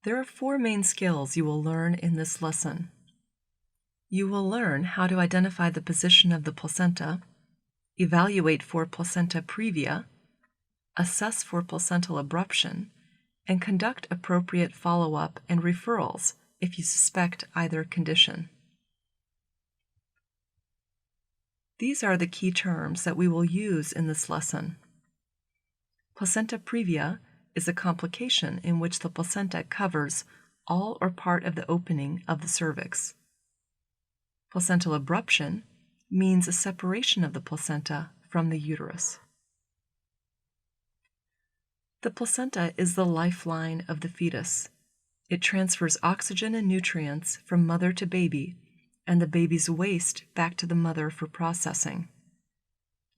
There are 4 main skills you will learn in this lesson. You will learn how to identify the position of the placenta, evaluate for placenta previa, assess for placental abruption, and conduct appropriate follow-up and referrals if you suspect either condition. These are the key terms that we will use in this lesson. Placenta previa is a complication in which the placenta covers all or part of the opening of the cervix. Placental abruption means a separation of the placenta from the uterus. The placenta is the lifeline of the fetus. It transfers oxygen and nutrients from mother to baby and the baby's waste back to the mother for processing.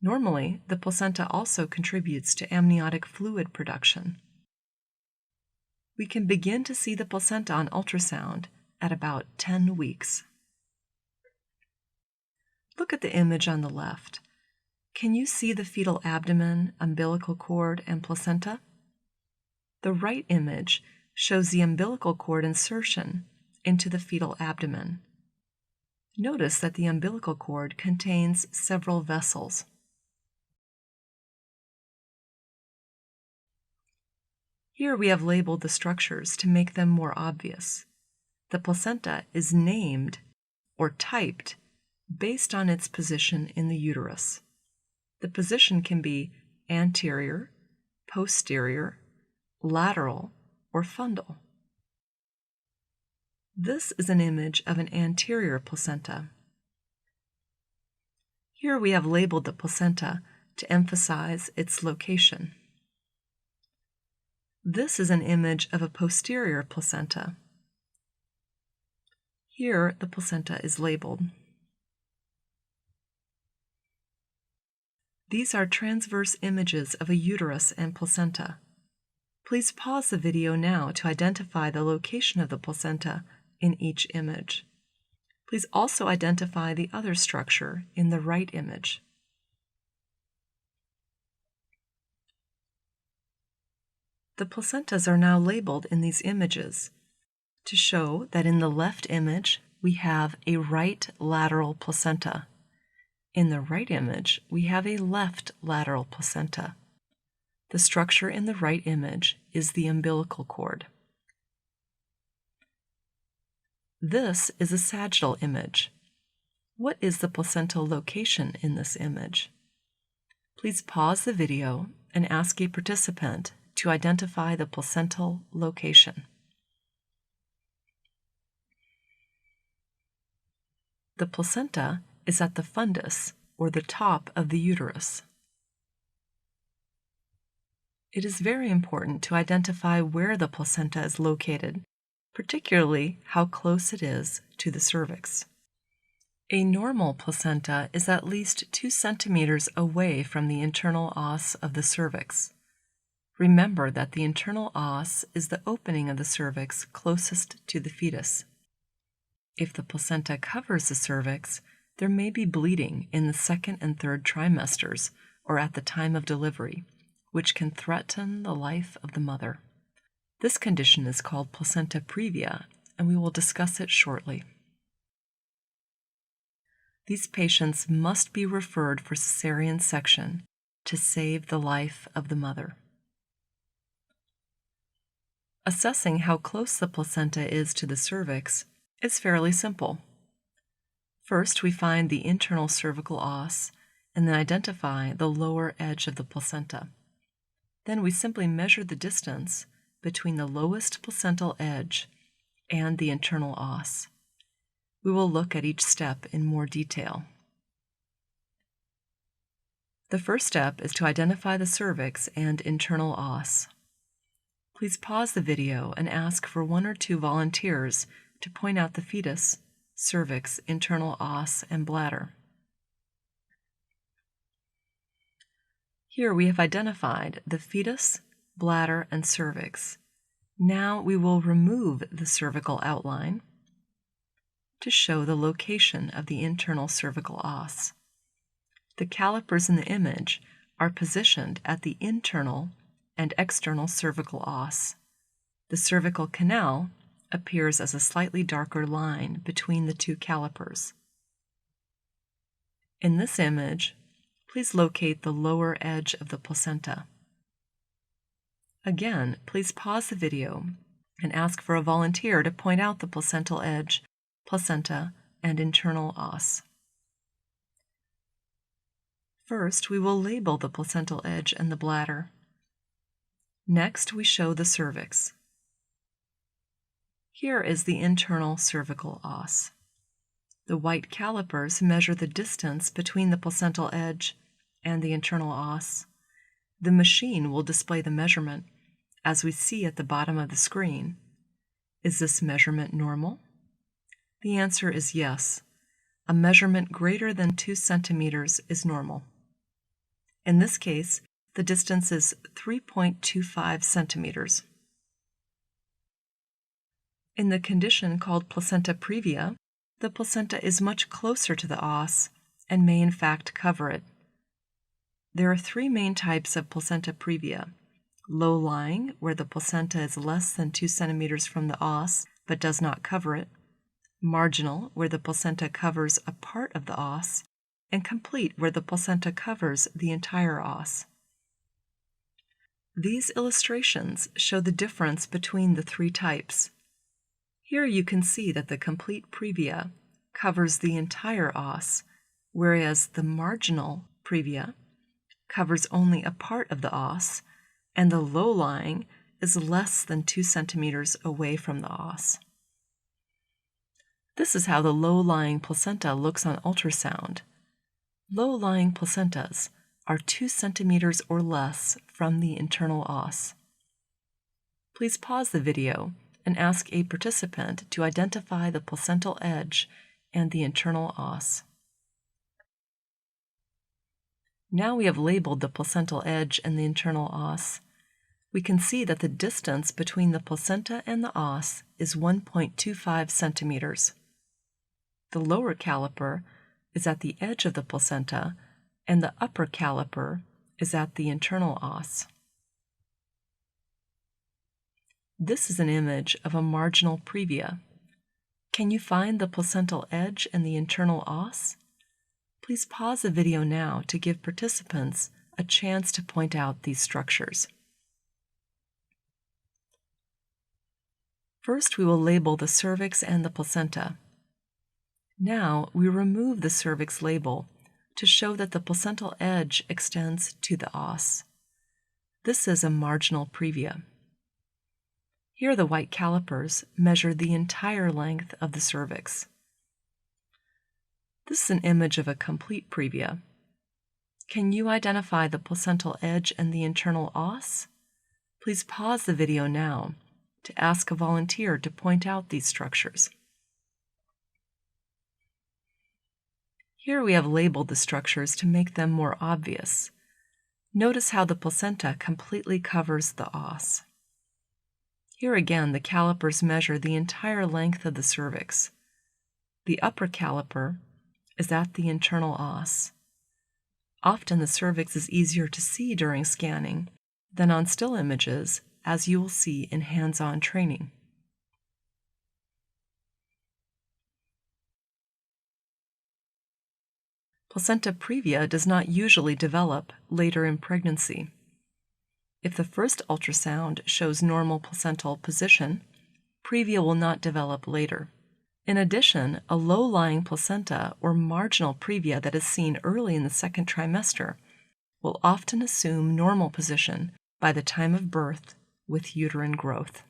Normally, the placenta also contributes to amniotic fluid production. We can begin to see the placenta on ultrasound at about 10 weeks. Look at the image on the left. Can you see the fetal abdomen, umbilical cord, and placenta? The right image shows the umbilical cord insertion into the fetal abdomen. Notice that the umbilical cord contains several vessels. Here we have labeled the structures to make them more obvious. The placenta is named or typed based on its position in the uterus. The position can be anterior, posterior, lateral, or fundal. This is an image of an anterior placenta. Here we have labeled the placenta to emphasize its location. This is an image of a posterior placenta. Here the placenta is labeled. These are transverse images of a uterus and placenta. Please pause the video now to identify the location of the placenta in each image. Please also identify the other structure in the right image. The placentas are now labeled in these images to show that in the left image we have a right lateral placenta. In the right image we have a left lateral placenta. The structure in the right image is the umbilical cord. This is a sagittal image. What is the placental location in this image? Please pause the video and ask a participant to identify the placental location. The placenta is at the fundus, or the top of the uterus. It is very important to identify where the placenta is located, particularly how close it is to the cervix. A normal placenta is at least 2 centimeters away from the internal os of the cervix. Remember that the internal os is the opening of the cervix closest to the fetus. If the placenta covers the cervix, there may be bleeding in the 2nd and 3rd trimesters or at the time of delivery, which can threaten the life of the mother. This condition is called placenta previa, and we will discuss it shortly. These patients must be referred for cesarean section to save the life of the mother. Assessing how close the placenta is to the cervix is fairly simple. First, we find the internal cervical os and then identify the lower edge of the placenta. Then we simply measure the distance between the lowest placental edge and the internal os. We will look at each step in more detail. The first step is to identify the cervix and internal os. Please pause the video and ask for 1 or 2 volunteers to point out the fetus, cervix, internal os, and bladder. Here we have identified the fetus, bladder, and cervix. Now we will remove the cervical outline to show the location of the internal cervical os. The calipers in the image are positioned at the internal and external cervical os. The cervical canal appears as a slightly darker line between the two calipers. In this image, please locate the lower edge of the placenta. Again, please pause the video and ask for a volunteer to point out the placental edge, placenta, and internal os. First, we will label the placental edge and the bladder. Next, we show the cervix. Here is the internal cervical os. The white calipers measure the distance between the placental edge and the internal os. The machine will display the measurement, as we see at the bottom of the screen. Is this measurement normal? The answer is yes. A measurement greater than 2 centimeters is normal. In this case, the distance is 3.25 centimeters. In the condition called placenta previa, the placenta is much closer to the os and may in fact cover it. There are 3 main types of placenta previa: low-lying, where the placenta is less than 2 centimeters from the os but does not cover it; marginal, where the placenta covers a part of the os; and complete, where the placenta covers the entire os. These illustrations show the difference between the 3 types. Here you can see that the complete previa covers the entire os, whereas the marginal previa covers only a part of the os, and the low-lying is less than 2 centimeters away from the os. This is how the low-lying placenta looks on ultrasound. Low-lying placentas are 2 centimeters or less from the internal os. Please pause the video and ask a participant to identify the placental edge and the internal os. Now we have labeled the placental edge and the internal os. We can see that the distance between the placenta and the os is 1.25 centimeters. The lower caliper is at the edge of the placenta, and the upper caliper is at the internal os. This is an image of a marginal previa. Can you find the placental edge and the internal os? Please pause the video now to give participants a chance to point out these structures. First, we will label the cervix and the placenta. Now, we remove the cervix label to show that the placental edge extends to the os. This is a marginal previa. Here, the white calipers measure the entire length of the cervix. This is an image of a complete previa. Can you identify the placental edge and the internal os? Please pause the video now to ask a volunteer to point out these structures. Here we have labeled the structures to make them more obvious. Notice how the placenta completely covers the os. Here again, the calipers measure the entire length of the cervix. The upper caliper is at the internal os. Often the cervix is easier to see during scanning than on still images, as you will see in hands-on training. Placenta previa does not usually develop later in pregnancy. If the first ultrasound shows normal placental position, previa will not develop later. In addition, a low-lying placenta or marginal previa that is seen early in the 2nd trimester will often assume normal position by the time of birth with uterine growth.